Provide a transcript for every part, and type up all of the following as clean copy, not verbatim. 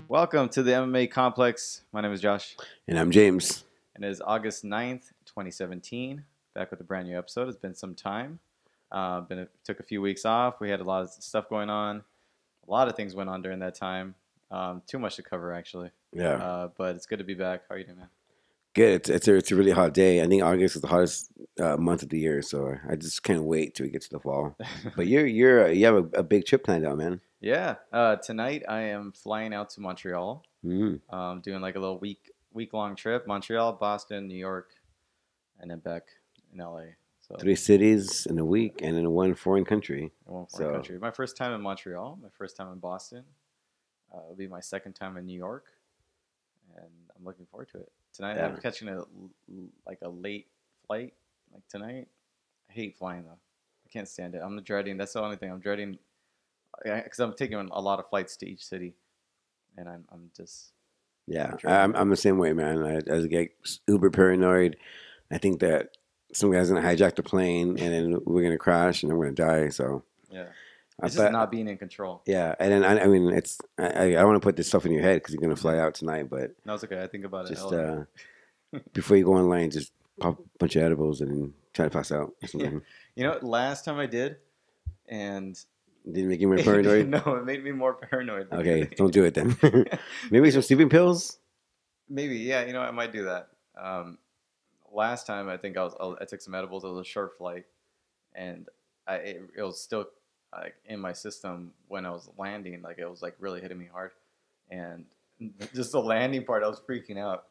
Welcome to the MMA Complex. My name is Josh, And I'm James. and it is August 9th, 2017. Back with a brand new episode. It's been some time. Took a few weeks off. We had a lot of stuff going on. A lot of things went on during that time. Too much to cover, actually. Yeah. But it's good to be back. How are you doing, man? Good. It's a really hot day. I think August is the hottest month of the year, so I just can't wait till we get to the fall. But you have a big trip planned out, man. Yeah. Tonight I am flying out to Montreal. Doing like a little week long trip. Montreal, Boston, New York, and then back in LA. So 3 cities in a week and in one foreign country. one foreign country. My first time in Montreal. My first time in Boston. It'll be my second time in New York, and I'm looking forward to it. Tonight I'm catching a late flight. Like tonight, I hate flying though. I can't stand it. I'm dreading. That's the only thing I'm dreading, because I'm taking a lot of flights to each city, and I'm just I'm the same way, man. I get uber paranoid. I think that some guy's gonna hijack the plane and then we're gonna crash and I'm gonna die. So yeah. It's just not being in control. Yeah, and then I mean, I don't want to put this stuff in your head because you're gonna fly out tonight. But no, it's okay. I think about it. Just before you go online, just pop a bunch of edibles and then try to pass out. Or something. You know, last time I did, and did it make you more paranoid? No, it made me more paranoid. Okay, don't do it then. Maybe some sleeping pills. Maybe, yeah. You know, I might do that. Last time I think I took some edibles. It was a short flight, and it was still like in my system when I was landing. Like it was like really hitting me hard, and just the landing part, I was freaking out.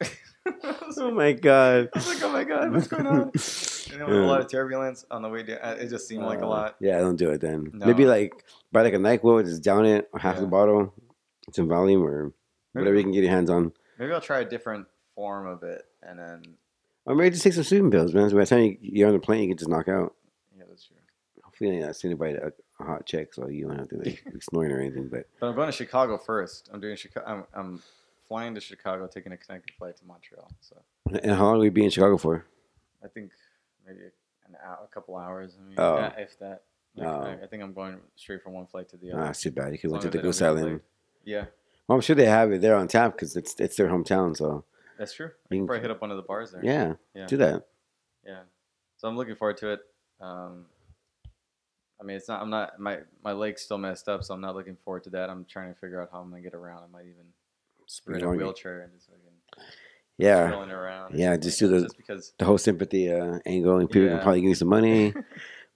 Oh my god! I was like, oh my god, what's going on? And there was a lot of turbulence on the way down. It just seemed like a lot. Yeah, don't do it then. No. Maybe like buy like a NyQuil, just down it, or half the bottle, some volume or whatever you can get your hands on. Maybe I'll try a different form of it, and then. Or maybe just take some sleeping pills, man. So by the time you're on the plane, you can just knock out. Yeah, that's true. Hopefully, you're not sending anybody a hot check, so you don't have to like, be snoring or anything. But I'm going to Chicago first. I'm doing Chicago. I'm flying to Chicago, taking a connecting flight to Montreal. So. And how long will you be in Chicago for? I think maybe a couple hours. I mean, if that. I think I'm going straight from one flight to the other. That's too bad. You could went to the Goose Island. Yeah. Well, I'm sure they have it there on tap because it's their hometown. So that's true. I can probably hit up one of the bars there. Yeah. Do that. Yeah. So I'm looking forward to it. I mean, it's not. I'm not. My leg's still messed up, so I'm not looking forward to that. I'm trying to figure out how I'm gonna get around. I might even rent a wheelchair and just rolling around. Yeah, just do the whole sympathy angle, and people can probably give you some money,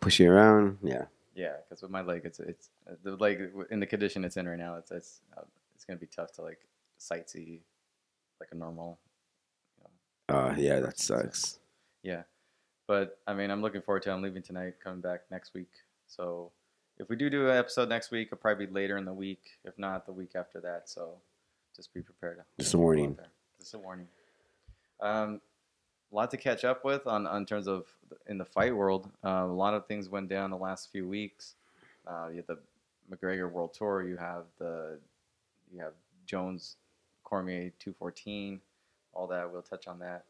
push you around. Yeah. Yeah, because with my leg, it's the leg in the condition it's in right now. It's gonna be tough to like sightsee like a normal. Yeah, that sucks. Yeah, but I mean, I'm looking forward to it. I'm leaving tonight, coming back next week. So if we do an episode next week, it'll probably be later in the week. If not, the week after that. So just be prepared. Just a warning. Just a warning. A lot to catch up with on terms of in the fight world. A lot of things went down the last few weeks. You have the McGregor World Tour. You have Jones Cormier 214. All that, we'll touch on that.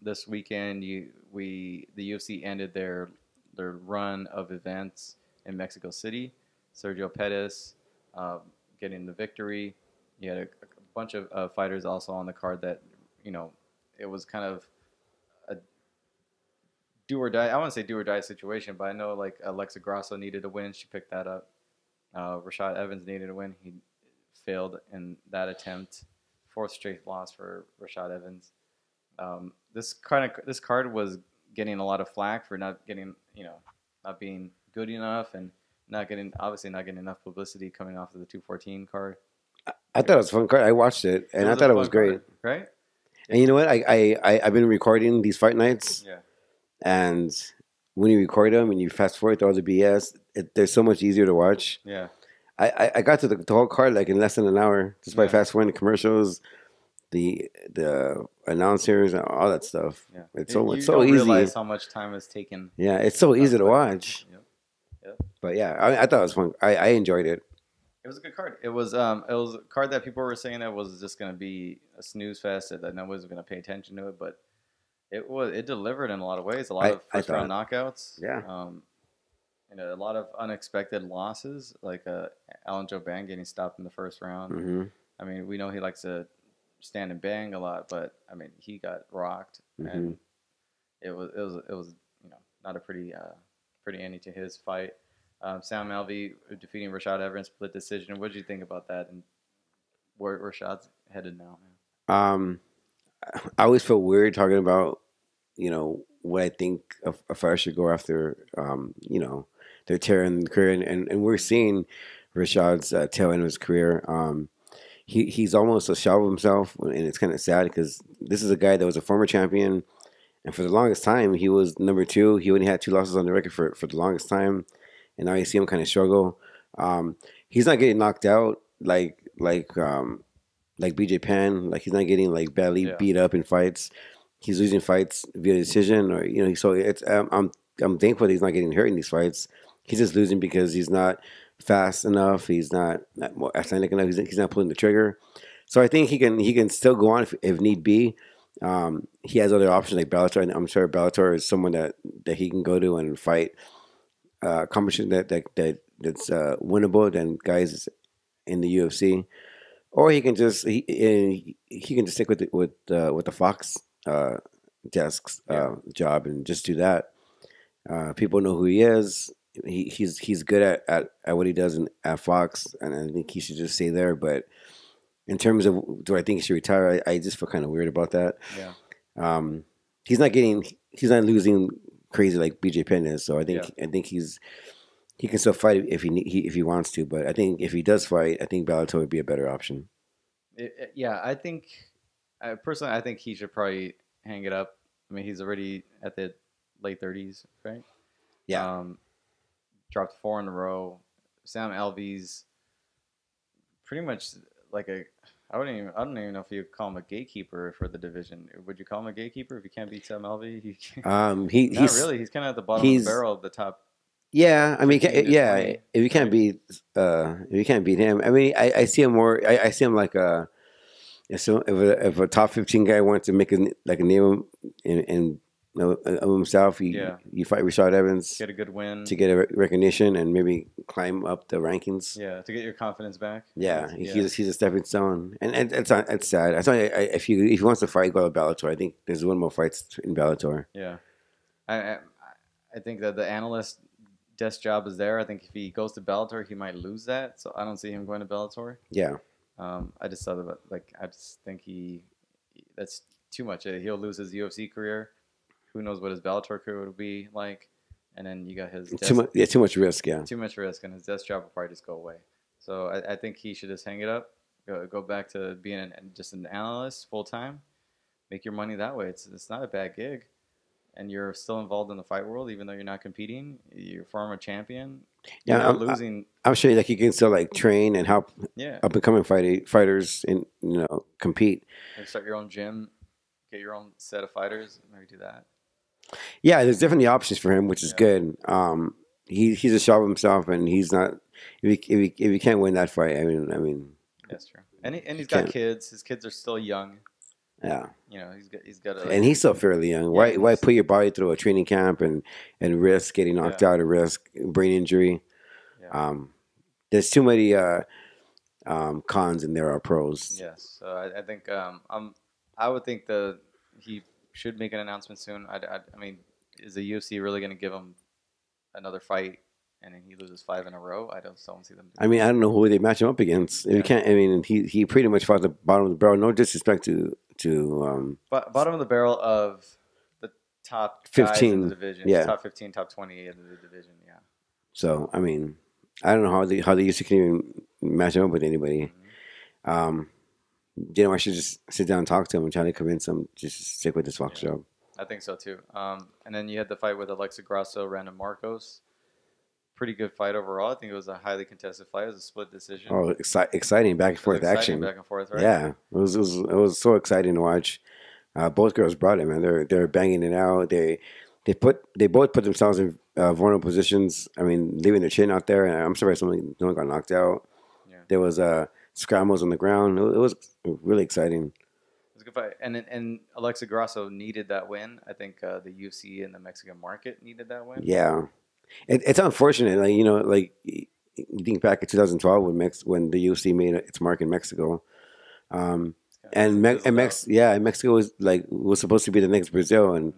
This weekend, the UFC ended their run of events in Mexico City. Sergio Pettis getting the victory. You had a bunch of fighters also on the card that, it was kind of a do or die. I wouldn't say do or die situation, but I know like Alexa Grasso needed a win. She picked that up. Rashad Evans needed a win. He failed in that attempt. 4th straight loss for Rashad Evans. This card was getting a lot of flack for not getting, not being good enough and not getting enough publicity coming off of the 214 card. I thought it was a fun card. I watched it and I thought it was great. Card, right? And you know what? I've been recording these fight nights. Yeah. And when you record them and you fast forward through all the BS, they're so much easier to watch. Yeah. I got to the whole card like in less than an hour just by fast forwarding the commercials, the announcers, and all that stuff. Yeah. It's so easy. You realize how much time it's taken. Yeah, it's so easy to watch. Yep. But yeah, I thought it was fun. I enjoyed it. It was a good card. It was a card that people were saying that was just going to be a snooze fest, that nobody was going to pay attention to it, but it delivered in a lot of ways. A lot of first round knockouts. Yeah. A lot of unexpected losses, like Alan Jouban getting stopped in the first round. Mm-hmm. I mean, we know he likes to stand and bang a lot, but I mean, he got rocked, and it was not a pretty ending to his fight. Sam Alvey defeating Rashad Evans split decision. What did you think about that, and where Rashad's headed now? Um, I always feel weird talking about, what I think a fighter should go after, their tail end of the career. And we're seeing Rashad's tail end of his career. He's almost a shell of himself, and it's kind of sad because this is a guy that was a former champion, and for the longest time, he was number two. He only had 2 losses on the record for the longest time, and now you see him kind of struggle. He's not getting knocked out like BJ Penn. Like he's not getting like badly beat up in fights. He's losing fights via decision, or So it's I'm thankful that he's not getting hurt in these fights. He's just losing because he's not fast enough. He's not more athletic enough. He's not pulling the trigger. So I think he can still go on if need be. He has other options like Bellator, and I'm sure Bellator is someone that he can go to and fight competition that's winnable than guys in the UFC. Or he can just stick with the Fox desk job and just do that. People know who he is. He's good at what he does at Fox, and I think he should just stay there. But in terms of do I think he should retire, I just feel kind of weird about that. Yeah. He's not losing crazy like BJ Penn is. So I think he can still fight if he wants to. But I think if he does fight, I think Bellator would be a better option. I think personally, I think he should probably hang it up. I mean, he's already at the late 30s, right? Yeah. Dropped 4 in a row. Sam Alvey's pretty much like I don't even know if you call him a gatekeeper for the division. Would you call him a gatekeeper if you can't beat Sam Alvey? Not really. He's kind of at the bottom of the barrel of the top. Yeah, I mean, if you can't beat him, I mean, I see him more. I see him like if a top 15 guy wants to make a name in of himself, you fight Rashad Evans, get a good win to get a recognition and maybe climb up the rankings. Yeah, to get your confidence back. Yeah, he's a stepping stone, and it's sad. I thought if he wants to fight, go to Bellator. I think there's one more fights in Bellator. Yeah, I think that the analyst desk job is there. I think if he goes to Bellator, he might lose that. So I don't see him going to Bellator. Yeah. I just thought about I just think that's too much. He'll lose his UFC career. Who knows what his Bellator career would be like? And then you got his too much risk. Yeah, too much risk, and his desk job will probably just go away. So I think he should just hang it up, go back to being just an analyst full time, make your money that way. It's not a bad gig, and you're still involved in the fight world, even though you're not competing. You're former champion. Yeah, I'm losing. I'm sure you can still train and help up and coming fighters and compete. And start your own gym, get your own set of fighters, maybe do that. Yeah, there's definitely options for him, which is good. He's a shell of himself, and he's not. If he can't win that fight, I mean. That's true. And he's got kids. His kids are still young. Yeah. He's got and he's still fairly young. Why put your body through a training camp and risk getting knocked out or risk brain injury? Yeah. There's too many cons and there are pros. Yes. So I think I would think he should make an announcement soon. I mean, is the UFC really going to give him another fight and then he loses 5 in a row? I don't see them. I mean, I don't know who they match him up against. You can't. I mean, he pretty much fought the bottom of the barrel. No disrespect to bottom of the barrel of the top 15 in the division. Yeah, top 15, top 20 in the division. Yeah. So I mean, I don't know how the UFC can even match him up with anybody. Mm-hmm. I should just sit down and talk to him and try to convince him just to stick with this Fox job. I think so too. And then you had the fight with Alexa Grasso, Brandon Marcos. Pretty good fight overall. I think it was a highly contested fight. It was a split decision. Oh, exciting back and forth action. Back and forth, right? Yeah, it was so exciting to watch. Both girls brought it, man. They're banging it out. They both put themselves in vulnerable positions. I mean, leaving their chin out there. And I'm surprised no one got knocked out. Yeah. There was scrambles on the ground. It was really exciting. It was a good fight. And Alexa Grasso needed that win. I think the UFC and the Mexican market needed that win. Yeah. It's unfortunate, you think back in 2012 when the UFC made its mark in Mexico. And Mexico was supposed to be the next Brazil, and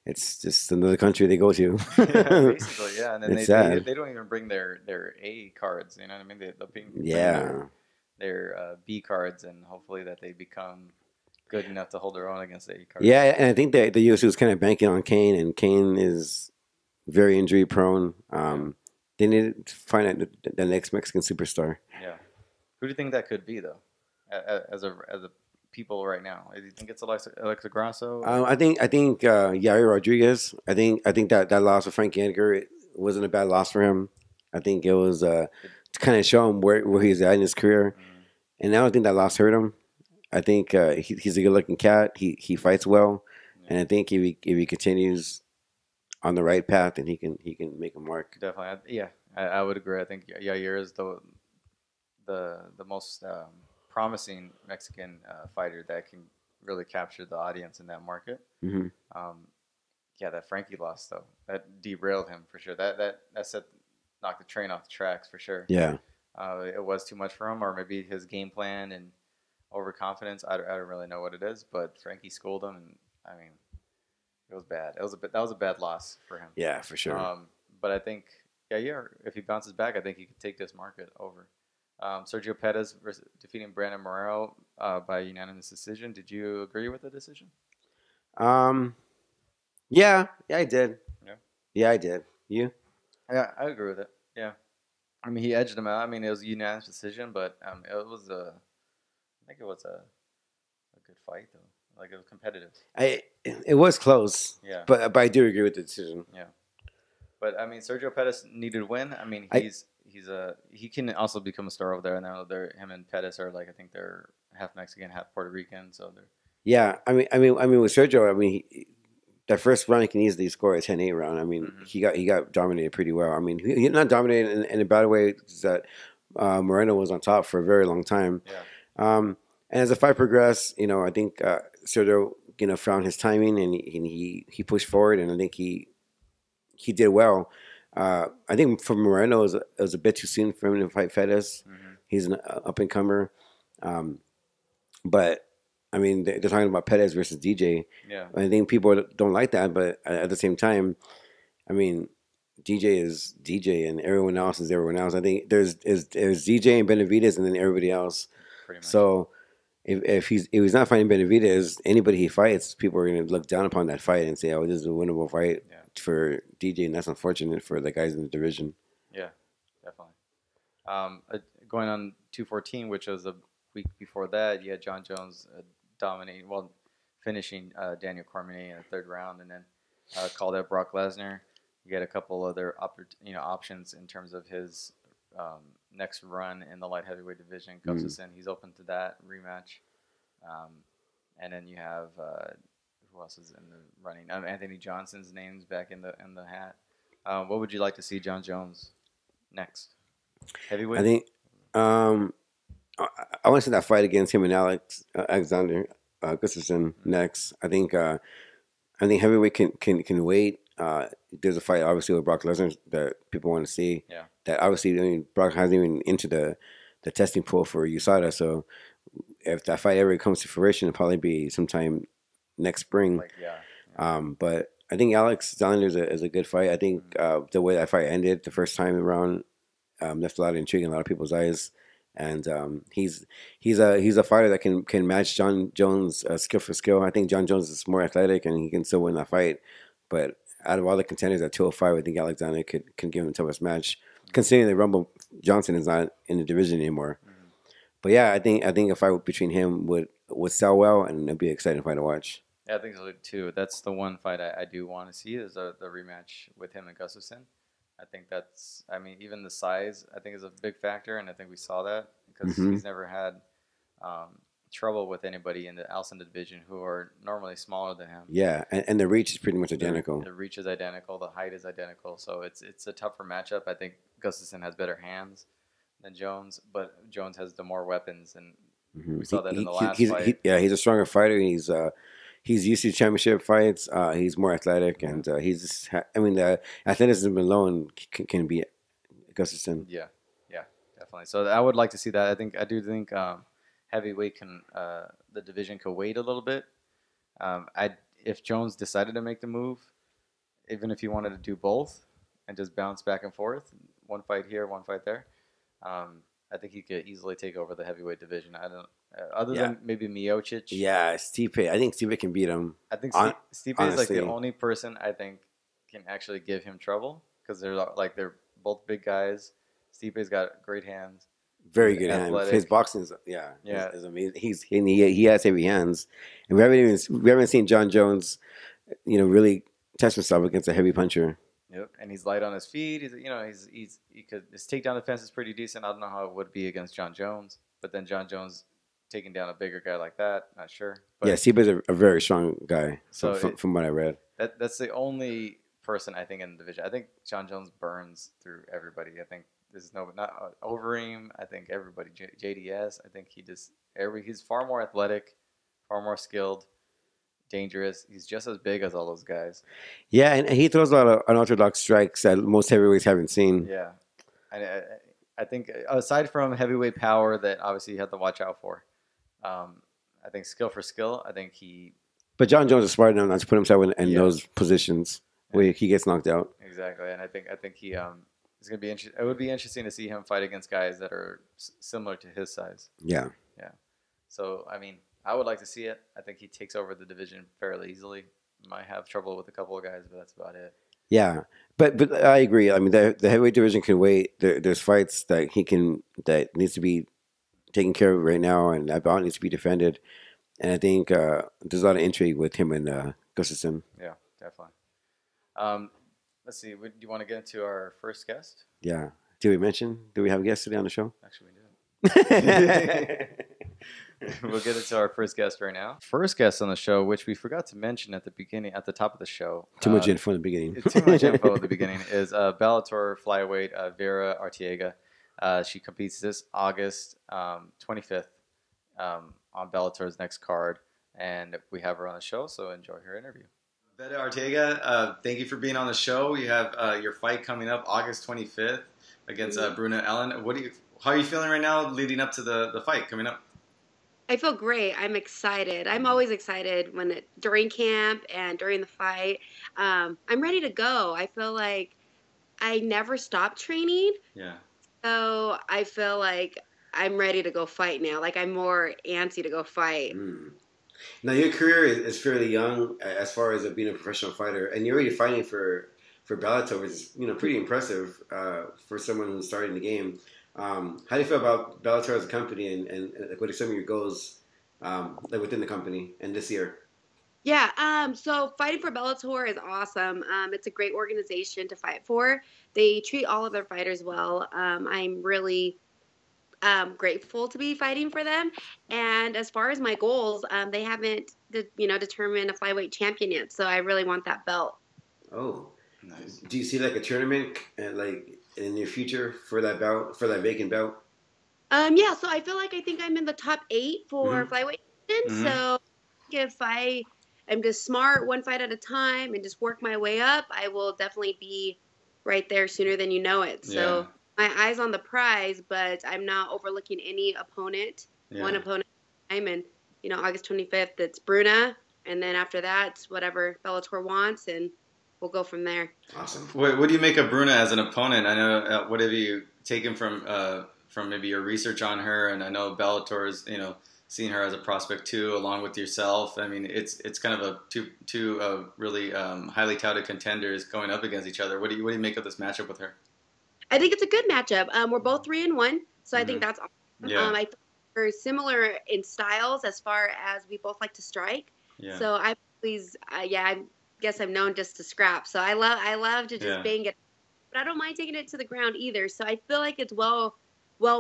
it's just another country they go to. Basically, yeah. And then it's sad. they don't even bring their A cards. You know what I mean? They'll bring their B cards, and hopefully that they become good enough to hold their own against the A cards. Yeah, and I think that the UFC was kind of banking on Kane, and Kane is very injury prone. They need to find out the next Mexican superstar. Yeah, who do you think that could be though? As a people right now, do you think it's Alexa Grasso? I think Yair Rodriguez. I think that loss with Frankie Edgar wasn't a bad loss for him. I think it was to kind of show him where he's at in his career, and I don't think that loss hurt him. I think he's a good looking cat. He fights well, and I think if he continues on the right path, then he can make a mark. Definitely, I would agree. I think Yair is the most promising Mexican fighter that can really capture the audience in that market. Mm-hmm. That Frankie loss though, that derailed him for sure. That knocked the train off the tracks for sure. Yeah, it was too much for him, or maybe his game plan and overconfidence. I don't really know what it is, but Frankie schooled him, and I mean, it was bad. That was a bad loss for him. Yeah, for sure. But I think if he bounces back, I think he could take this market over. Sergio Pettis defeating Brandon Moreno by unanimous decision. Did you agree with the decision? Yeah, I did. Yeah, I did. You? Yeah, I agree with it. Yeah, I mean, he edged him out. I mean, it was a unanimous decision, but it was I think it was a good fight though. Like it was competitive. It was close. Yeah. But I do agree with the decision. Yeah. But I mean, Sergio Pettis needed to win. I mean, he can also become a star over there. And him and Pettis are like, I think they're half Mexican, half Puerto Rican. So they're. Yeah, I mean with Sergio, I mean that first round he can easily score a 10-8 round. I mean he got dominated pretty well. I mean he not dominated in a bad way. That Moreno was on top for a very long time. Yeah. And as the fight progressed, I think Sergio, found his timing and he pushed forward, and I think he did well. I think for Moreno, it was a bit too soon for him to fight Pettis. Mm-hmm. He's an up and comer, but I mean they're talking about Pettis versus DJ. Yeah, I think people don't like that, but at the same time, I mean DJ is DJ and everyone else is everyone else. I think there's DJ and Benavidez and then everybody else. Pretty much. So if he's not fighting Benavidez, anybody he fights, people are going to look down upon that fight and say, "Oh, this is a winnable fight for DJ," and that's unfortunate for the guys in the division. Yeah, definitely. Going on 214, which was a week before that, you had John Jones finishing Daniel Cormier in the third round, and then called out Brock Lesnar. You had a couple other options in terms of his next run in the light heavyweight division. Gustafsson, he's open to that rematch. And then you have who else is in the running? Anthony Johnson's name's back in the hat. What would you like to see John Jones next? Heavyweight. I think I want to see that fight against him and Alexander Gustafsson next. I think heavyweight can wait. There's a fight obviously with Brock Lesnar that people want to see. Yeah. That obviously Brock hasn't even into the testing pool for USADA. So if that fight ever comes to fruition, it'll probably be sometime next spring. But I think Alex Alexander is a good fight. I think the way that fight ended the first time around left a lot of intrigue in a lot of people's eyes. And he's a fighter that can match John Jones skill for skill. I think John Jones is more athletic and he can still win that fight. But out of all the contenders at 205, I think Alexander can give him the toughest match, considering that Rumble Johnson is not in the division anymore. Mm-hmm. But yeah, I think a fight between him would sell well, and it'd be an exciting fight to watch. Yeah, I think so too. That's the one fight I do want to see is the rematch with him and Gustafsson. I think even the size I think is a big factor, and I think we saw that because he's never had trouble with anybody in the Alcindor division who are normally smaller than him. Yeah, and the reach is pretty much identical. The reach is identical. The height is identical. So it's a tougher matchup. I think Gustafsson has better hands than Jones, but Jones has the more weapons, and we saw that in the last fight. He's a stronger fighter. He's used to championship fights. He's more athletic, and the athleticism alone can be Gustafsson. Yeah, definitely. So I would like to see that. I do think heavyweight can the division could wait a little bit. If Jones decided to make the move, even if he wanted to do both and just bounce back and forth, one fight here, one fight there, I think he could easily take over the heavyweight division. I don't, other than maybe Miocic. Yeah, Stipe. I think Stipe can beat him. I think Stipe is like the only person I think can actually give him trouble because they're both big guys. Stipe's got great hands. Very good hands. His boxing is is amazing. He has heavy hands, and we haven't seen John Jones, really test himself against a heavy puncher. Yep, and he's light on his feet. His takedown defense is pretty decent. I don't know how it would be against John Jones, but then John Jones taking down a bigger guy like that, not sure. But, yeah, Stipe is a very strong guy. From what I read, that's the only person I think in the division. I think John Jones burns through everybody. I think there's not Overeem. I think everybody. JDS. I think he's far more athletic, far more skilled, dangerous. He's just as big as all those guys. Yeah, and he throws a lot of unorthodox strikes that most heavyweights haven't seen. Yeah, I think aside from heavyweight power that obviously you have to watch out for, I think skill for skill. I think he. But John Jones is smart enough not to put himself in those positions where he gets knocked out. Exactly, and I think he it's gonna be interesting. It would be interesting to see him fight against guys that are similar to his size. Yeah. Yeah. So I mean, I would like to see it. I think he takes over the division fairly easily. Might have trouble with a couple of guys, but that's about it. Yeah, but I agree. I mean, the heavyweight division can wait. There's fights that needs to be taken care of right now, and that bout needs to be defended. And I think there's a lot of intrigue with him and Gustafsson. Yeah, definitely. Let's see. Do you want to get into our first guest? Yeah. Did we mention? Do we have a guest today on the show? Actually, we did. We'll get into our first guest right now. First guest on the show, which we forgot to mention at the top of the show. Too much info in the beginning. Too much info at the beginning is Bellator flyweight Veta Arteaga. She competes this August 25th on Bellator's next card, and we have her on the show. So enjoy her interview. Veta Arteaga, thank you for being on the show. You have your fight coming up August 25th against Bruna Ellen. How are you feeling right now leading up to the fight coming up? I feel great. I'm excited. I'm always excited during camp and during the fight. I'm ready to go. I feel like I never stopped training. Yeah. So I feel like I'm ready to go fight now. Like I'm more antsy to go fight. Now your career is fairly young as far as being a professional fighter, and you're already fighting for Bellator, which is pretty impressive for someone who's starting the game. How do you feel about Bellator as a company, and what are some of your goals within the company and this year? Yeah, so fighting for Bellator is awesome. It's a great organization to fight for. They treat all of their fighters well. I'm really grateful to be fighting for them. And as far as my goals, they haven't determined a flyweight champion yet. So I really want that belt. Oh, nice. Do you see like a tournament in your future for that belt, for that vacant belt? Yeah, so I think I'm in the top 8 for flyweight. So if I am just smart, one fight at a time, and just work my way up, I will definitely be right there sooner than you know it. So my eyes on the prize, but I'm not overlooking any opponent. Yeah. One opponent at a time, and August 25th, it's Bruna, and then after that, whatever Bellator wants, and we'll go from there. Awesome. What do you make of Bruna as an opponent? I know what have you taken from maybe your research on her, and I know Bellator's seeing her as a prospect too, along with yourself. I mean, it's kind of two really highly touted contenders going up against each other. What do you make of this matchup with her? I think it's a good matchup. We're both 3-1, so I think that's awesome. Yeah. I think we're similar in styles as far as we both like to strike. Yeah. So I guess I'm known just to scrap. So I love to just bang it, but I don't mind taking it to the ground either. So I feel like it's well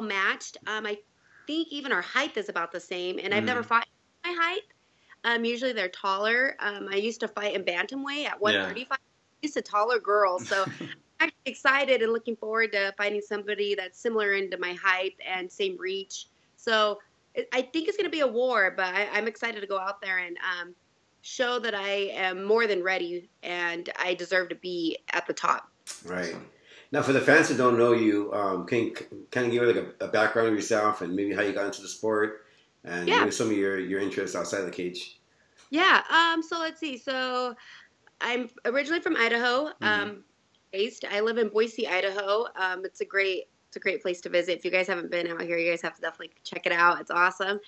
matched. I think even our height is about the same, and I've never fought my height. Usually they're taller. I used to fight in bantamweight at 135. Just a taller girl, so I'm excited and looking forward to fighting somebody that's similar into my height and same reach. So I think it's going to be a war, but I'm excited to go out there and show that I am more than ready and I deserve to be at the top. Right. Now, for the fans who don't know you, can you kind of give like a background of yourself and maybe how you got into the sport And what are some of your interests outside of the cage? Yeah. So let's see. So I'm originally from Idaho. I live in Boise, Idaho. It's a great place to visit. If you guys haven't been out here, you guys have to definitely check it out. It's awesome.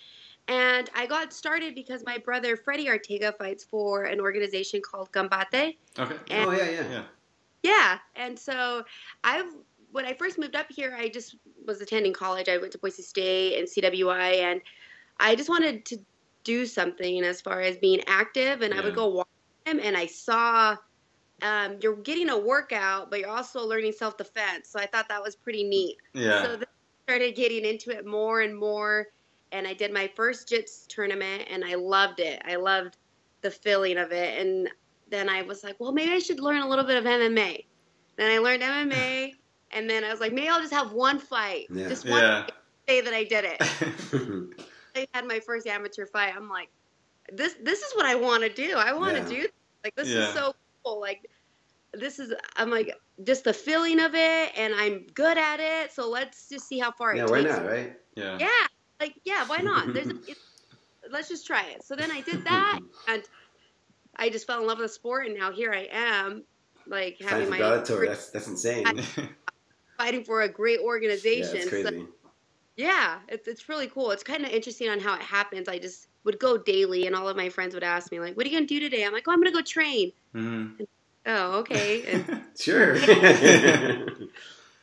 And I got started because my brother Veta Arteaga fights for an organization called Combate. Okay. And, yeah. And so when I first moved up here, I just was attending college. I went to Boise State and CWI, and I just wanted to do something as far as being active. And I would go watch him, and I saw you're getting a workout, but you're also learning self-defense. So I thought that was pretty neat. Yeah. So then I started getting into it more and more. And I did my first JITS tournament, and I loved it. I loved the feeling of it. And then I was like, well, maybe I should learn a little bit of MMA. Then I learned MMA, and then I was like, maybe I'll just have one fight. Yeah. Just one day that I did it. I had my first amateur fight. I'm like, this is what I want to do. I want to do this. Like, this is so cool. Like, I'm like, just the feeling of it, and I'm good at it. So let's just see how far it takes. Yeah, why not, right? Yeah. Yeah. Like, yeah, why not? Let's just try it. So then I did that, and I just fell in love with the sport, and now here I am, like having my Bellator. That's insane. Fighting for a great organization. Yeah, it's crazy. So, yeah, it's really cool. It's kind of interesting on how it happens. I just would go daily, and all of my friends would ask me, like, what are you going to do today? I'm like, oh, I'm going to go train. Mm-hmm. And, oh, okay. And, sure.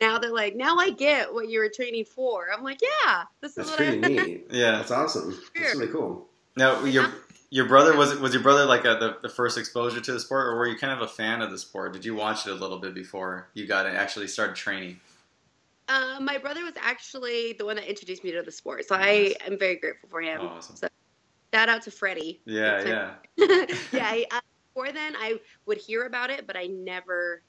now they're like, now I get what you were training for. I'm like, yeah, this is that's pretty neat. Yeah, that's awesome. That's really cool. Now, your brother was your brother like the first exposure to the sport, or were you kind of a fan of the sport? Did you watch it a little bit before you got and actually started training? My brother was actually the one that introduced me to the sport, so I am very grateful for him. Awesome. So, shout out to Freddie. Yeah. Before then, I would hear about it, but I've never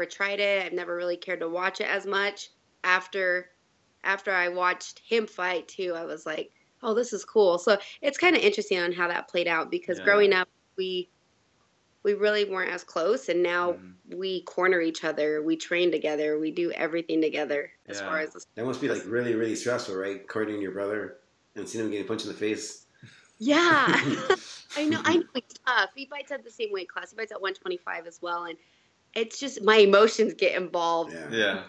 tried it. I've never really cared to watch it as much. After I watched him fight too, I was like, oh, this is cool. So it's kind of interesting on how that played out, because growing up, we really weren't as close, and now we corner each other. We train together. We do everything together as far as that must be like really, really stressful, right? Cornering your brother and seeing him getting punched in the face. Yeah. I know he's tough. He fights at the same weight class. He fights at 125 as well, and it's just my emotions get involved. Yeah.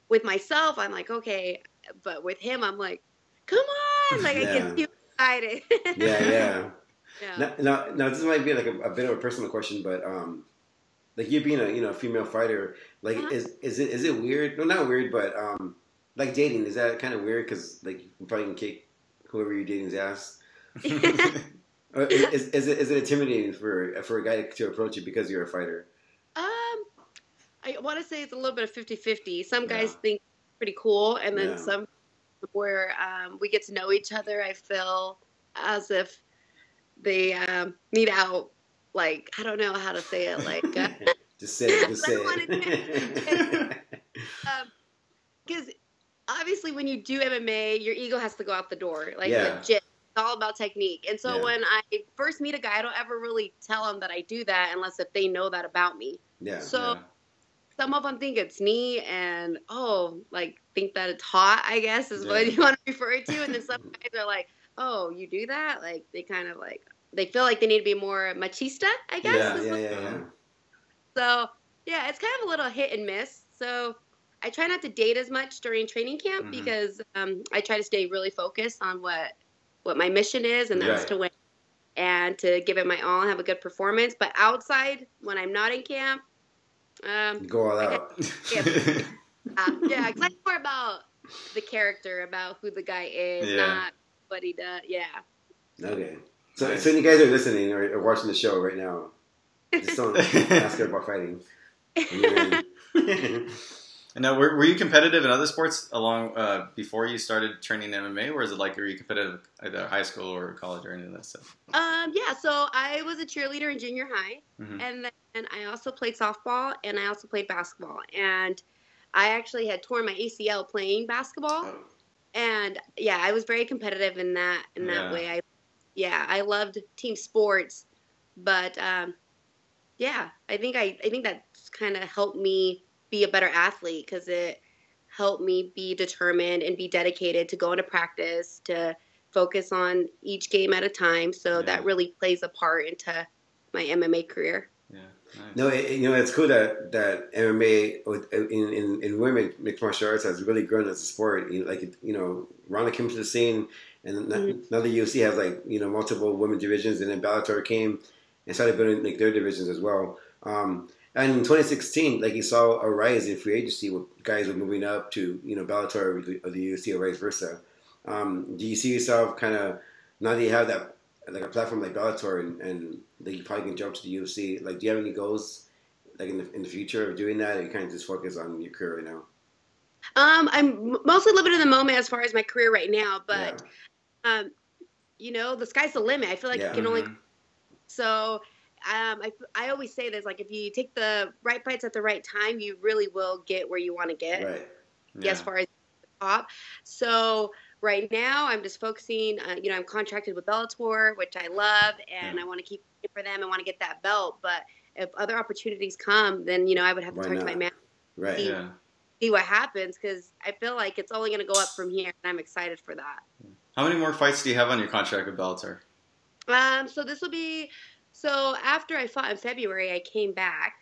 With myself, I'm like, okay, but with him, I'm like, come on, like I get too excited. Yeah. Now this might be like a bit of a personal question, but like you being a female fighter, like is it weird? No, not weird, but like dating, is that kind of weird? Because like you probably can kick whoever you're dating's ass. Or is it intimidating for a guy to approach you because you're a fighter? I want to say it's a little bit of 50-50. Some guys think it's pretty cool, and then some where we get to know each other, I feel as if they need out, like, I don't know how to say it, like just say it. Because obviously when you do MMA, your ego has to go out the door, like legit. It's all about technique. And so when I first meet a guy, I don't ever really tell them that I do that unless if they know that about me. Some of them think it's neat and think that it's hot, I guess is what you want to refer it to. And then some guys are like, oh, you do that? Like they kind of like, they feel like they need to be more machista, I guess. Yeah. So it's kind of a little hit and miss. So I try not to date as much during training camp because I try to stay really focused on what my mission is, and that's to win and to give it my all and have a good performance. But outside, when I'm not in camp, go all out. Because I'm more about the character, about who the guy is, not what he does. Yeah. Okay. So you guys are listening or watching the show right now, just don't ask her about fighting. And now, were you competitive in other sports before you started training MMA, or is it like were you competitive either high school or college or any of that stuff? So I was a cheerleader in junior high, and then I also played softball and I also played basketball. And I actually had torn my ACL playing basketball, and I was very competitive in that way. I loved team sports, but I think that's kind of helped me be a better athlete, because it helped me be determined and be dedicated to going to practice, to focus on each game at a time. So that really plays a part into my MMA career. Yeah. Nice. No, it's cool that MMA in women mixed martial arts has really grown as a sport. Ronda came to the scene, and now the UFC has multiple women divisions, and then Bellator came and started building their divisions as well. And in 2016, you saw a rise in free agency with guys were moving up to Bellator or the UFC or vice versa. Do you see yourself kind of now that you have that a platform like Bellator and you probably can jump to the UFC? Do you have any goals in the future of doing that, or you kind of just focus on your career right now? I'm mostly living in the moment as far as my career right now, but the sky's the limit. I feel like you can only so. I always say this, if you take the right fights at the right time, you really will get where you want to get. Right. Yeah. As far as the top. So right now, I'm just focusing. I'm contracted with Bellator, which I love, and I want to keep it for them. I want to get that belt. But if other opportunities come, then I would have to talk to my manager. Right. See what happens, because I feel like it's only going to go up from here, and I'm excited for that. How many more fights do you have on your contract with Bellator? So this will be. So after I fought in February, I came back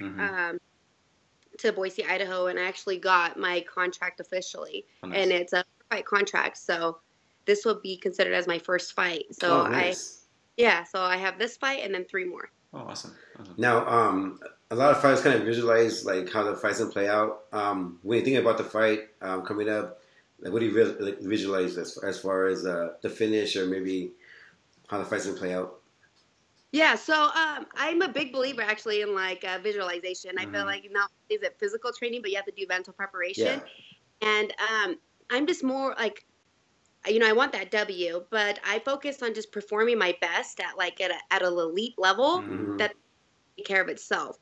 to Boise, Idaho, and I actually got my contract officially. Oh, nice. And it's a fight contract, so this will be considered as my first fight. So nice. So I have this fight and then 3 more. Oh, awesome. Now, a lot of fighters kind of visualize how the fight's gonna play out. When you think about the fight coming up, what do you visualize as far as the finish or maybe how the fight's gonna play out? Yeah, so I'm a big believer actually in visualization. I feel like not only is it physical training, but you have to do mental preparation. Yeah. And I'm just more I want that W, but I focus on just performing my best at an elite level that takes care of itself.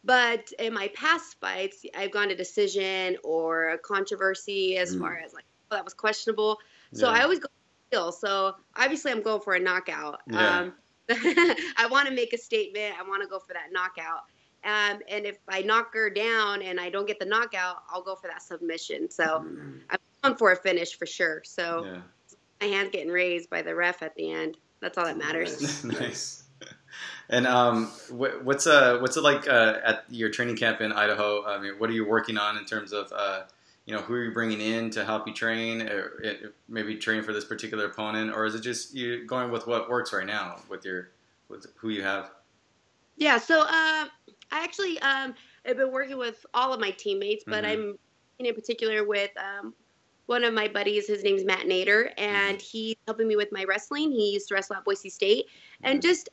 But in my past fights, I've gone to decision or a controversy as far as that was questionable. So I always go skill. So obviously I'm going for a knockout. Yeah. I want to make a statement. I want to go for that knockout. And if I knock her down and I don't get the knockout, I'll go for that submission. So I'm going for a finish for sure. So my hand's getting raised by the ref at the end. That's all that matters. Nice. And what's it like at your training camp in Idaho? I mean, what are you working on in terms of who are you bringing in to help you train, or maybe train for this particular opponent, or is it just you going with what works right now with who you have? Yeah, so I actually have been working with all of my teammates, but I'm in particular with one of my buddies. His name's Matt Nader, and he's helping me with my wrestling. He used to wrestle at Boise State, and just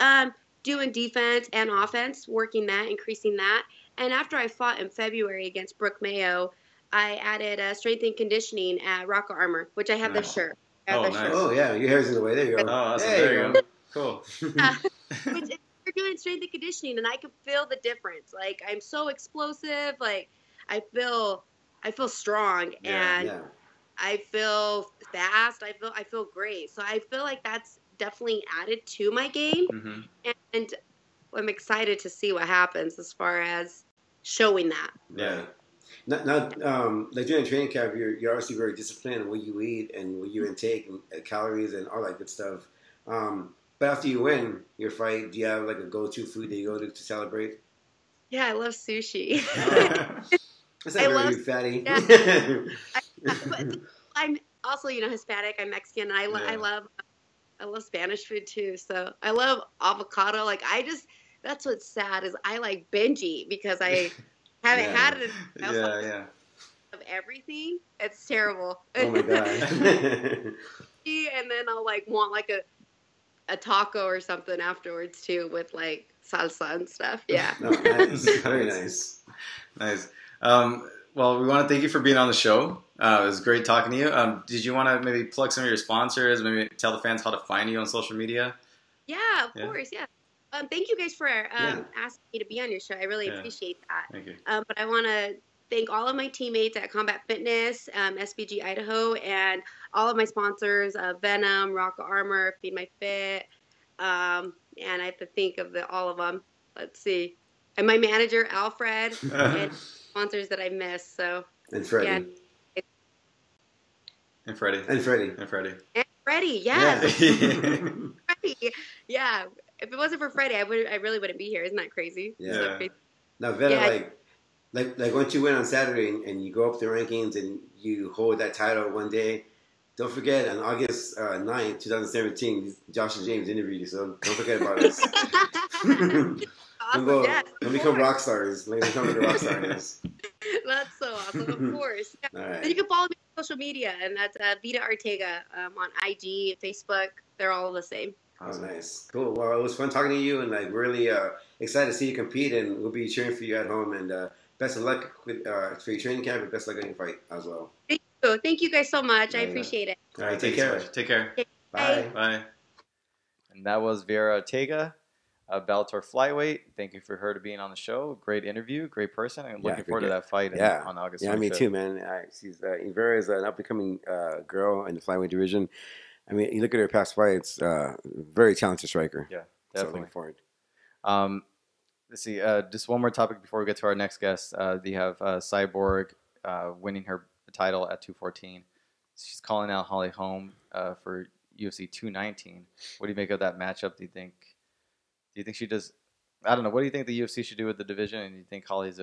doing defense and offense, working that, increasing that. And after I fought in February against Brooke Mayo, I added strength and conditioning at Rocket Armor, which I have the shirt. Nice. Oh, yeah. Your hair's in the way. There you go. Oh, awesome. There you go. Cool. Which you're doing strength and conditioning, and I can feel the difference. I'm so explosive. I feel strong, and I feel fast. I feel great. So I feel like that's definitely added to my game, and I'm excited to see what happens as far as showing that. Yeah. Now, during training camp, you're obviously very disciplined in what you eat and what you intake and calories and all that good stuff. But after you win your fight, do you have a go-to food that you go to celebrate? Yeah, I love sushi. That's not very fatty. Yeah. I'm also, Hispanic. I'm Mexican. And I love Spanish food too. So I love avocado. That's what's sad is I binge eat because I haven't had it. Of everything. It's terrible. Oh my god. And then I'll want a taco or something afterwards too with salsa and stuff. Yeah. Oh, nice. Very nice. Nice. Well, we want to thank you for being on the show. It was great talking to you. Did you want to maybe plug some of your sponsors? Maybe tell the fans how to find you on social media? Yeah, of course. Yeah. Thank you guys for asking me to be on your show. I really appreciate that. Thank you. But I want to thank all of my teammates at Combat Fitness, SBG Idaho, and all of my sponsors, Venom, Rocket Armor, Feed My Fit, and I have to think of all of them. Let's see. And my manager, Alfred, and sponsors that I missed. So, and Freddie. Yeah. And Freddie. And Freddie. And Freddie. And Freddie, Yeah. Freddie, yeah. If it wasn't for Freddie, I really wouldn't be here. Isn't that crazy? Yeah. Now, Veta, yeah. like once you win on Saturday and you go up the rankings and you hold that title one day, don't forget on August 9th, 2017, Josh and James interviewed you, so don't forget about us. Awesome, don't become rock stars. Like, become the rock stars. That's so awesome, of course. Yeah. All right. Then you can follow me on social media, and that's Veta Arteaga on IG, Facebook. They're all the same. Awesome. Oh, nice. Cool. Well, it was fun talking to you, and like really excited to see you compete, and we'll be cheering for you at home, and best of luck with for your training camp, and best of luck in your fight as well. Thank you. Thank you guys so much. I appreciate it. All right. Take care. Take care. Okay, bye. Bye. And that was Veta Arteaga, Bellator flyweight. Thank you for her to being on the show. Great interview, great person. I'm looking forward to that fight on August 25th. Yeah, me too, man. She's Vera is an up-and-coming girl in the flyweight division. I mean, you look at her past fights, very talented striker. Yeah, definitely. So looking forward. Let's see. Just one more topic before we get to our next guest. You have Cyborg winning her title at 214. She's calling out Holly Holm for UFC 219. What do you make of that matchup? Do you think she does? I don't know. What do you think the UFC should do with the division? And do you think Holly's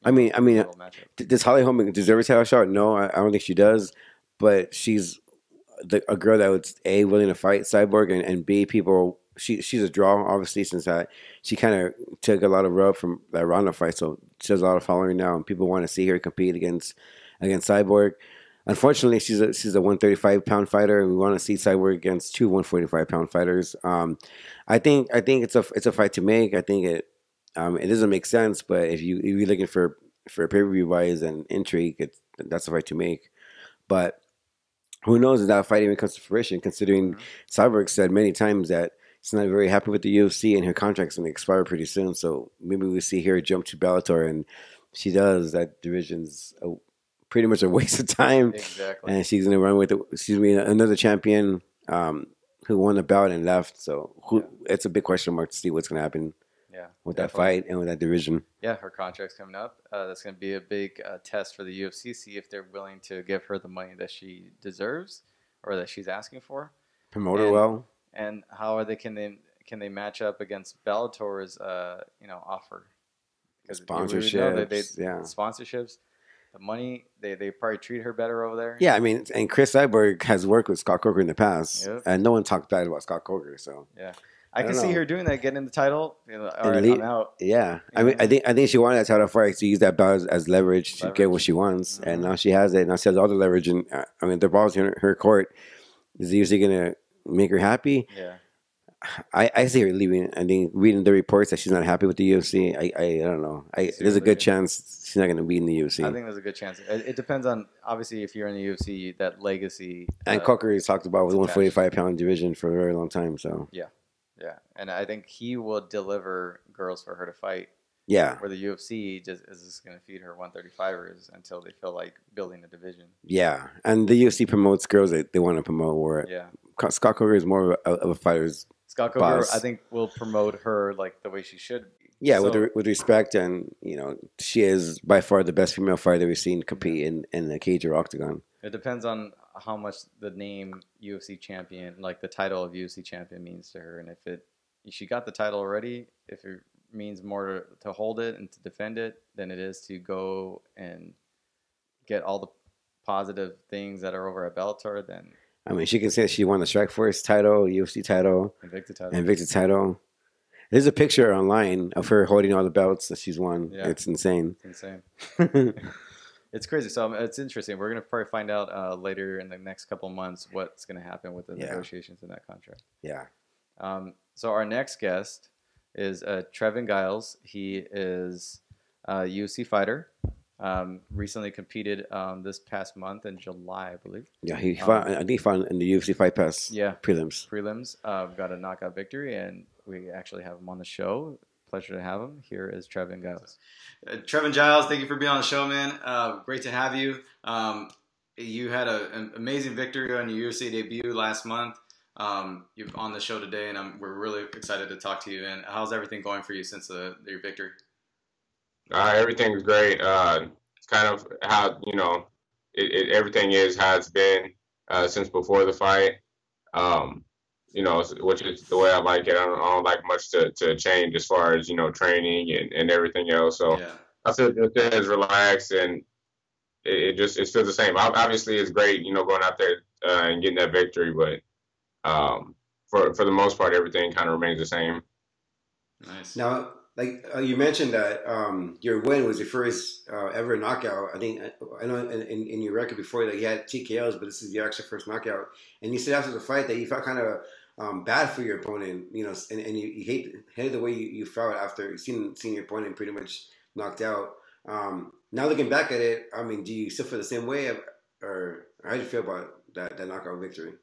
I mean, does Holly Holm deserve a title shot? No, I don't think she does. But she's a girl that would A, willing to fight Cyborg, and B, people. She's a draw, obviously, since she kind of took a lot of rub from that Ronda fight. So she has a lot of following now, and people want to see her compete against Cyborg. Unfortunately, she's a 135-pound fighter, and we want to see Cyborg against two 145-pound fighters. I think it's a fight to make. I think it doesn't make sense, but if you're looking for pay-per-view wise and intrigue, that's a fight to make. But who knows if that fight even comes to fruition, considering Cyborg said many times that she's not very happy with the UFC and her contract's going to expire pretty soon. So maybe we see her jump to Bellator, and she does. That division's pretty much a waste of time. Exactly. And she's going to run with another champion who won the bout and left. So it's a big question mark to see what's going to happen. Yeah, with that fight and with that division. Yeah, her contract's coming up. That's going to be a big test for the UFC. See if they're willing to give her the money that she deserves or that she's asking for. Promote her well. And how are they? Can they match up against Bellator's offer? Sponsorships. Sponsorships. The money, they probably treat her better over there. Yeah, I mean, and Chris Cyborg has worked with Scott Coker in the past, and no one talked bad about Scott Coker. So yeah. I can see her doing that, getting the title. All right, I'm out. Yeah, I mean, I think she wanted that title fight to use that belt as leverage to get what she wants, and now she has it. Now she has all the leverage, and I mean, the ball's in her court. Is it usually gonna make her happy? Yeah, I see her leaving. I think reading the reports that she's not happy with the UFC. I don't know. There's a good chance she's not gonna be in the UFC. I think there's a good chance. It depends on obviously if you're in the UFC, that legacy. And Coker has talked about with 145-pound division for a very long time. So yeah. Yeah, and I think he will deliver girls for her to fight. Yeah. Where the UFC is just going to feed her 135ers until they feel like building a division. Yeah, and the UFC promotes girls that they want to promote. Where Scott Coker is more of a fighter's Scott Coker, I think, will promote her like the way she should be. Yeah, so, with respect, and she is by far the best female fighter we've seen compete in the cage or octagon. It depends on how much the name UFC champion, like the title of UFC champion, means to her, and if she got the title already, if it means more to hold it and to defend it than it is to go and get all the positive things that are over at Bellator, then I mean, she can say she won the Strikeforce title, UFC title, Invicta title. There's a picture online of her holding all the belts that she's won. Yeah. It's insane. It's insane. It's crazy. So it's interesting. We're going to probably find out later in the next couple of months what's going to happen with the negotiations in that contract. Yeah. So our next guest is Trevin Giles. He is a UFC fighter. Recently competed this past month in July, I believe. Yeah, he fought. I think he fought in the UFC Fight Pass. Yeah, prelims. Got a knockout victory, and we actually have him on the show. Pleasure to have him. Here is Trevin Giles. Trevin Giles, thank you for being on the show, man. Great to have you. You had an amazing victory on your UFC debut last month. You're on the show today, and we're really excited to talk to you. And how's everything going for you since your victory? Everything's great. It's kind of how everything has been. since before the fight. You know, which is the way I like it. I don't like much to change as far as, you know, training and everything else. So I feel just as relaxed, and it feels the same. Obviously, it's great, you know, going out there and getting that victory, but for the most part, everything kind of remains the same. Nice. Now, like you mentioned that your win was your first ever knockout. I think I know in your record before that you had TKOs, but this is your actual first knockout. And you said after the fight that you felt kind of bad for your opponent, you know, and you hated the way you felt after seeing your opponent pretty much knocked out. Now looking back at it, I mean, do you still feel the same way, or how do you feel about that knockout victory?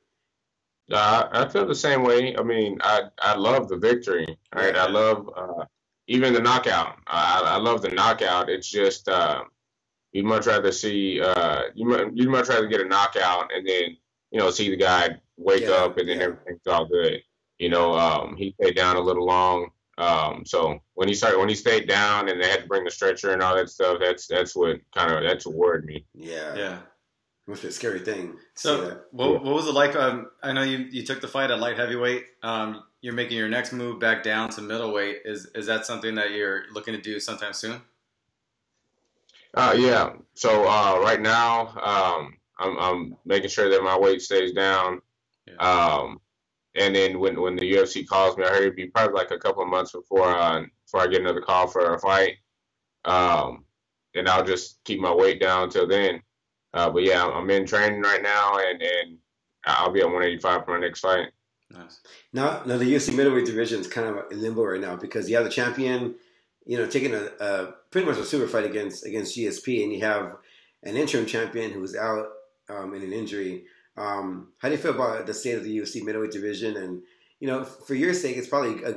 I feel the same way. I mean, I love the victory. Right? I love even the knockout. I love the knockout. It's just you'd much rather see you'd much rather get a knockout and then, you know, see the guy wake up and then everything's all good. You know, he stayed down a little long. So when he stayed down and they had to bring the stretcher and all that stuff, that's what worried me. Yeah. It must be a scary thing. So what was it like? I know you took the fight at light heavyweight. You're making your next move back down to middleweight. Is that something that you're looking to do sometime soon? Yeah. So right now, I'm making sure that my weight stays down. And then when the UFC calls me, I heard it'd be probably like a couple of months before I get another call for a fight. And I'll just keep my weight down till then. But yeah, I'm in training right now, and I'll be at 185 for my next fight. Nice. Now the UFC middleweight division is kind of in limbo right now because you have the champion, you know, taking a pretty much a super fight against GSP, and you have an interim champion who's out in an injury. How do you feel about the state of the UFC middleweight division? And, you know, for your sake, it's probably a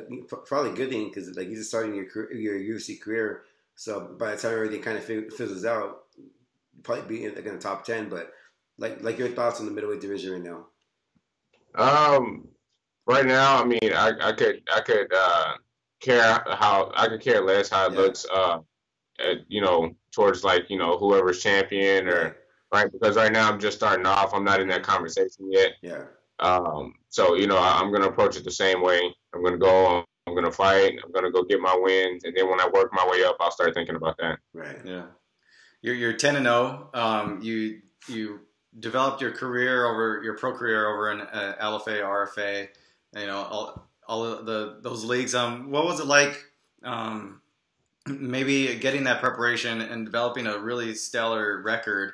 good thing because like you're just starting your UFC career. So by the time everything kind of fizzles out, you'll probably be in the top 10. But like your thoughts on the middleweight division right now? Right now, I mean, I could care less how it looks. You know, towards like, you know, whoever's champion or. Right, because right now I'm just starting off. I'm not in that conversation yet. Yeah. So, you know, I'm going to approach it the same way. I'm going to go, I'm going to fight, I'm going to go get my wins, and then when I work my way up, I'll start thinking about that. Right. Yeah. You're 10-0. You developed your pro career over in LFA, RFA, you know, all of those leagues. What was it like? Maybe getting that preparation and developing a really stellar record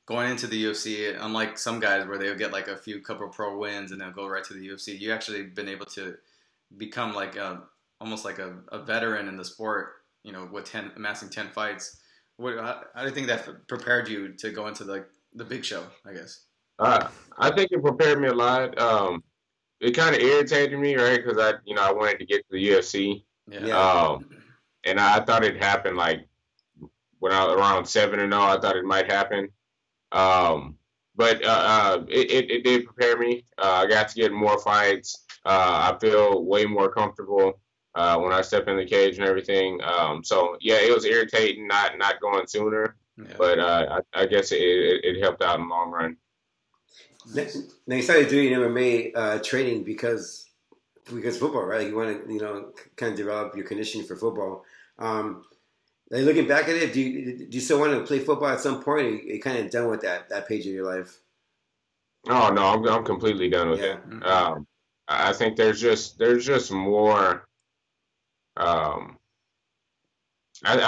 going into the UFC, unlike some guys where they'll get like a couple pro wins and they'll go right to the UFC. You actually been able to become like almost like a veteran in the sport, you know, with amassing 10 fights. How do you think that prepared you to go into the big show, I guess? I think it prepared me a lot. It kind of irritated me, right? Because I wanted to get to the UFC. Yeah. And I thought it happened like when I was around 7-0. I thought it might happen. But it did prepare me. I got to get more fights. I feel way more comfortable when I step in the cage and everything. So yeah, it was irritating not going sooner, but I guess it helped out in the long run. Now you started doing MMA training because football, right? Like you want to, you know, kind of develop your conditioning for football. Like looking back at it, do you still want to play football at some point? Or are you kind of done with that page of your life? Oh no, I'm completely done with it. Mm-hmm. I think there's just more. I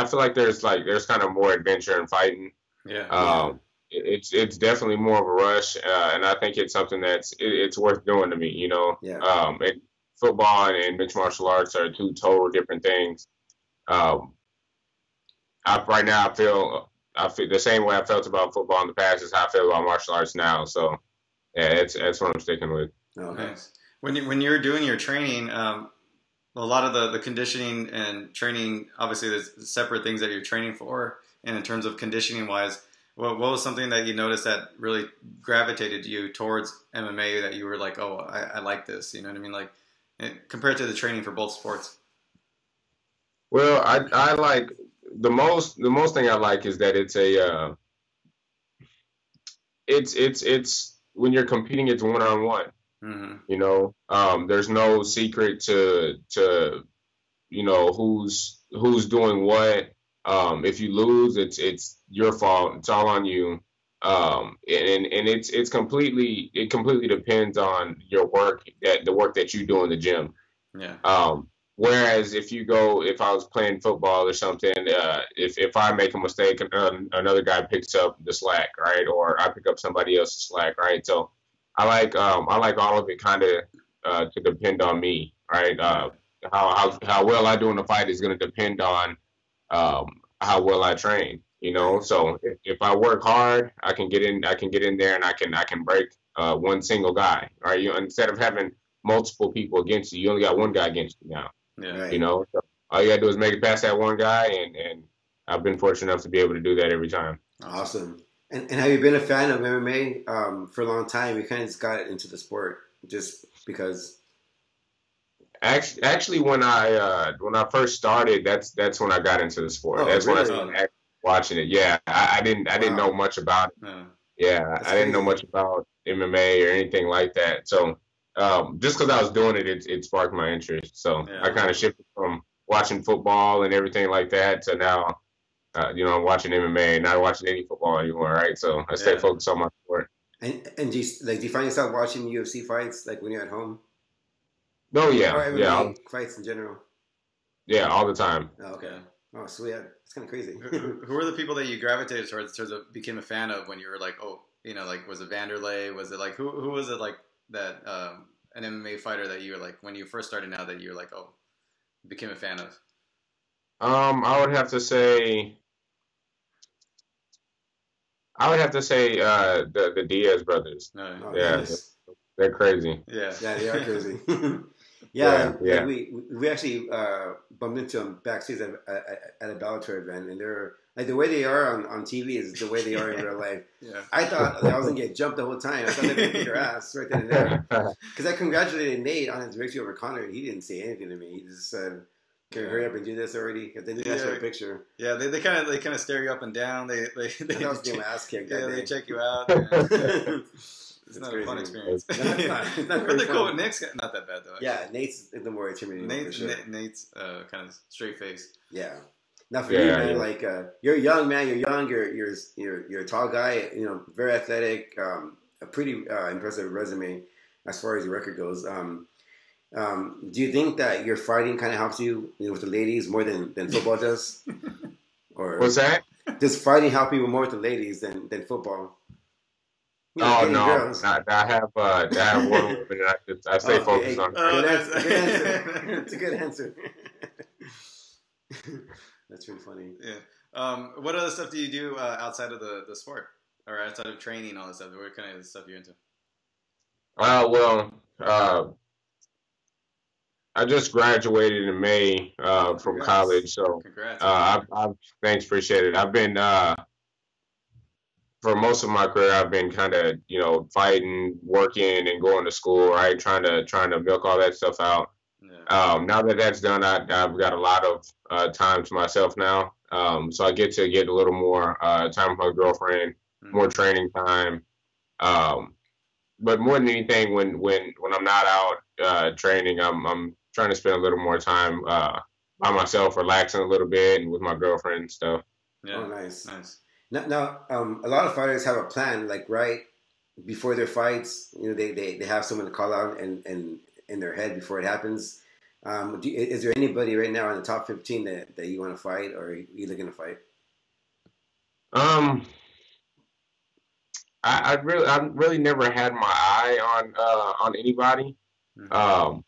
feel like there's kind of more adventure in fighting. Yeah. It's definitely more of a rush, and I think it's something it's worth doing to me. You know. Yeah. And football and mixed martial arts are two total different things. Right now I feel the same way I felt about football in the past is how I feel about martial arts now. So yeah, that's what I'm sticking with. Okay. Nice. When you're doing your training, a lot of the conditioning and training, obviously there's separate things that you're training for. And in terms of conditioning wise, what was something that you noticed that really gravitated you towards MMA that you were like, oh, I like this, you know what I mean? Like compared to the training for both sports. Well, I like the most thing I like is that it's when you're competing, it's one-on-one. Mm-hmm. You know, there's no secret to who's doing what. If you lose, it's your fault. It's all on you. And it completely depends on your work, the work that you do in the gym. Yeah. Whereas if I was playing football or something, if I make a mistake, another guy picks up the slack, right? Or I pick up somebody else's slack, right? So I like all of it kind of to depend on me, right? How well I do in the fight is going to depend on how well I train, you know. Right. So if I work hard, I can get in there and I can break one single guy, right? Instead of having multiple people against you, you only got one guy against you now. Yeah. Right. You know, so all you gotta do is make it past that one guy, and I've been fortunate enough to be able to do that every time. Awesome. And have you been a fan of MMA for a long time? You kind of just got into the sport just because. Actually, when I first started, that's when I got into the sport. Oh, that's really? when I started actually watching it. Yeah, I didn't know much about it. Yeah, I didn't know much about MMA or anything like that. So just because I was doing it, it sparked my interest. So I kind of shifted from watching football and everything like that to now, I'm watching MMA and not watching any football anymore, right? So I stay focused on my sport. And do you find yourself watching UFC fights like when you're at home? Oh yeah, or MMA fights in general. Yeah, all the time. Oh, okay. Oh, sweet. It's kind of crazy. Who are the people that you gravitated towards became a fan of when you were like, oh, like, was it Vanderlei? Was it like, who was it like that, an MMA fighter that you were like, when you first started out that you were like, oh, became a fan of? I would have to say the Diaz brothers. No. Yeah, Nice. they're crazy. Yeah, they are crazy. Yeah. Like we actually bumped into them backstage at a Bellator event, and they're like the way they are on TV is the way they are in real life. Yeah. I thought I was gonna get jumped the whole time. I thought they were gonna beat their ass right then and there. Because I congratulated Nate on his victory over Connor, and he didn't say anything to me. He just said, "Can you hurry up and do this already?" Because they didn't ask for a picture. Yeah, they kind of stare you up and down. They was getting my ass kicked. Yeah, they check you out. It's not crazy. A fun experience. It's not But they're cool. fun. Nick's not that bad though. Actually. Yeah, Nate's the more intimidating. Nate's kind of straight face. Yeah. Now for you, man, like you're young, man. You're young. You're a tall guy. Very athletic. A pretty impressive resume as far as your record goes. Do you think that your fighting kind of helps you, with the ladies more than football does? Or what's that? Does fighting help you more with the ladies than football? No. I have one woman and I stay focused on. Good answer. It's a good answer. That's really funny. Yeah. What other stuff do you do outside of the sport, or outside of training and all that stuff? What kind of stuff you're into? I just graduated in May from college, so congrats. Thanks, appreciate it. I've been for most of my career, I've been kind of fighting, working, and going to school, right? Trying to milk all that stuff out. Yeah. Now that that's done, I've got a lot of time to myself now, so I get a little more time with my girlfriend, more training time. But more than anything, when I'm not out training, I'm trying to spend a little more time by myself, relaxing a little bit, and with my girlfriend and stuff. Yeah. Oh, nice. Now, a lot of fighters have a plan, like right before their fights. They have someone to call out and in their head before it happens. Is there anybody right now in the top 15 that you want to fight, or are you looking to fight? I really never had my eye on anybody. Mm-hmm.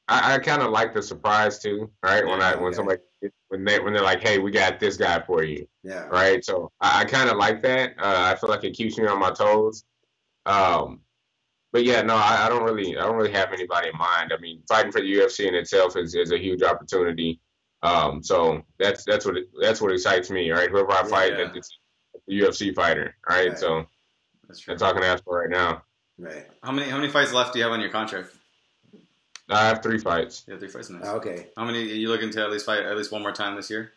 I kind of like the surprise too, right? When they're like, hey, we got this guy for you, right? So I kind of like that. I feel like it keeps me on my toes. But yeah, no, I don't really have anybody in mind. I mean, fighting for the UFC in itself is a huge opportunity. So that's what excites me, right? Whoever I fight, it's a UFC fighter, right? So that's all I can ask for right now. Right. How many fights left do you have on your contract? I have 3 fights. Yeah, 3 fights. Nice. Oh, okay. How many are you looking to at least fight one more time this year?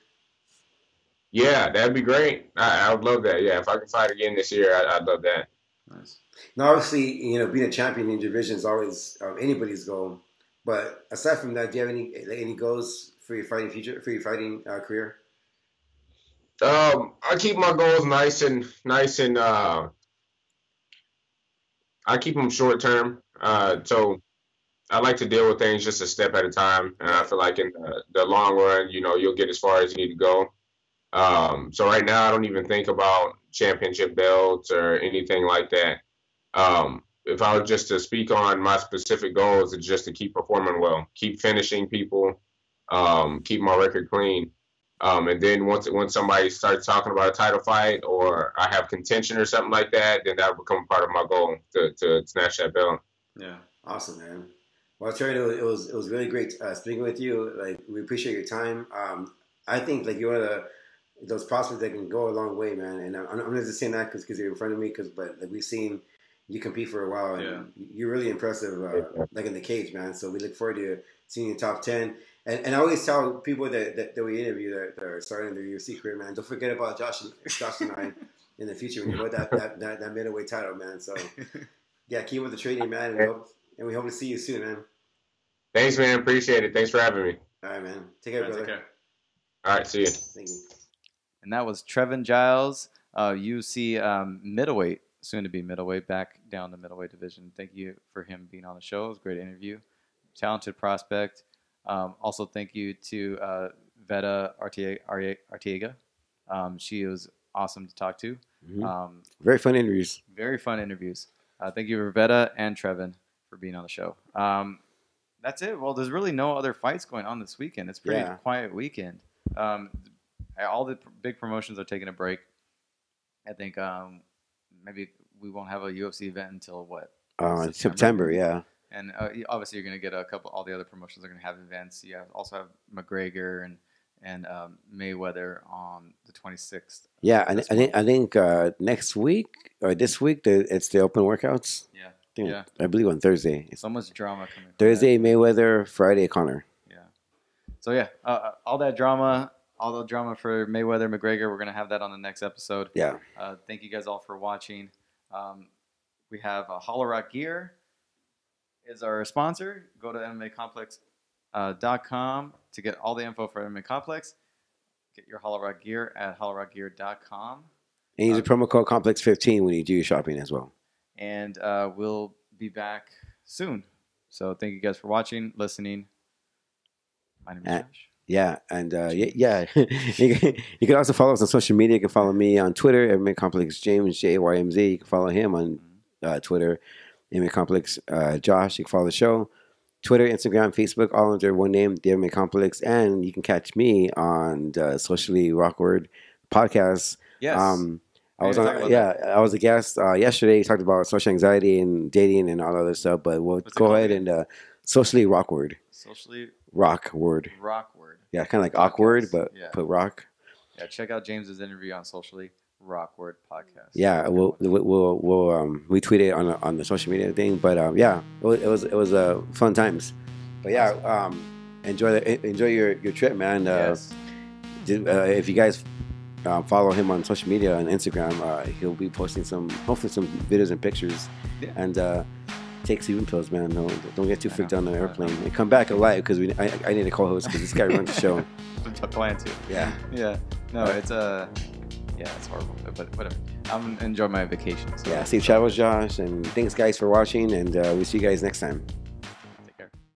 Yeah, that'd be great. I would love that. Yeah, if I could fight again this year, I'd love that. Nice. Now, obviously, being a champion in your division is always anybody's goal. But aside from that, do you have any goals for your fighting career? I keep my goals nice and I keep them short term. So I like to deal with things just a step at a time, and I feel like in the long run, you'll get as far as you need to go. So right now, I don't even think about championship belts or anything like that. If I was just to speak on my specific goals, it's just to keep performing well, keep finishing people, keep my record clean. And then once somebody starts talking about a title fight or I have contention or something like that, then that will become part of my goal to snatch that belt. Yeah. Awesome, man. Well, Terry, it was really great speaking with you. Like, we appreciate your time. I think like you're those prospects that can go a long way, man. And I'm not just saying that because you're in front of me, but like, we've seen you compete for a while, and you're really impressive, like in the cage, man. So we look forward to seeing you top 10. And I always tell people that we interview that are starting their UFC career, man, don't forget about Josh and I in the future when you hold that middleweight title, man. So yeah, keep with the training, man, and we hope to see you soon, man. Thanks, man. Appreciate it. Thanks for having me. All right, man. Take care, brother. Take care. All right, see you. Thank you. And that was Trevin Giles, UFC middleweight, soon to be middleweight, back down the middleweight division. Thank you for him being on the show. It was a great interview. Talented prospect. Also, thank you to Veta Arteaga. She was awesome to talk to. Mm-hmm. Very fun interviews. Very fun interviews. Thank you for Veta and Trevin for being on the show. That's it. Well, there's really no other fights going on this weekend. It's a pretty quiet weekend. All the big promotions are taking a break. I think maybe we won't have a UFC event until what? September, yeah. And obviously, you're going to get all the other promotions are going to have events. You also have McGregor and Mayweather on the 26th. Yeah, I think next week or this week it's the open workouts. Yeah. I believe on Thursday. So much drama coming. Thursday Mayweather, Friday Conor. Yeah. So yeah, all the drama for Mayweather, McGregor. We're going to have that on the next episode. Yeah. Thank you guys all for watching. We have Hollow Rock Gear is our sponsor. Go to themmacomplex.com to get all the info for MMA Complex. Get your Hollow Rock Gear at hollowrockgear.com. And use the promo code Complex15 when you do your shopping as well. And we'll be back soon. So thank you guys for watching, listening. My name is Josh. Yeah, and you can also follow us on social media. You can follow me on Twitter, MMA Complex James, JYMZ. You can follow him on Twitter, MMA Complex Josh. You can follow the show, Twitter, Instagram, Facebook, all under one name, the MMA Complex. And you can catch me on the Socially Awkward podcast. Yes. I was a guest yesterday. He talked about social anxiety and dating and all other stuff. But we'll go ahead and Socially Awkward. Socially Awkward. Yeah, kind of like awkward, but put rock. Yeah, check out James's interview on Socially Awkward podcast. Yeah, we'll retweet it on the social media thing. But it was fun times. But yeah, enjoy your trip, man. Yes. If you guys follow him on social media on Instagram, he'll be posting hopefully some videos and pictures. Yeah. And take sleeping pills, man. No, don't get too freaked out on the airplane. And come back alive because I need a co-host because this guy runs the show. I plan to. Yeah. Yeah. No, it's it's horrible, but whatever. I'm enjoying my vacation. So. Yeah. Safe travels, Josh, and thanks guys for watching, and we'll see you guys next time.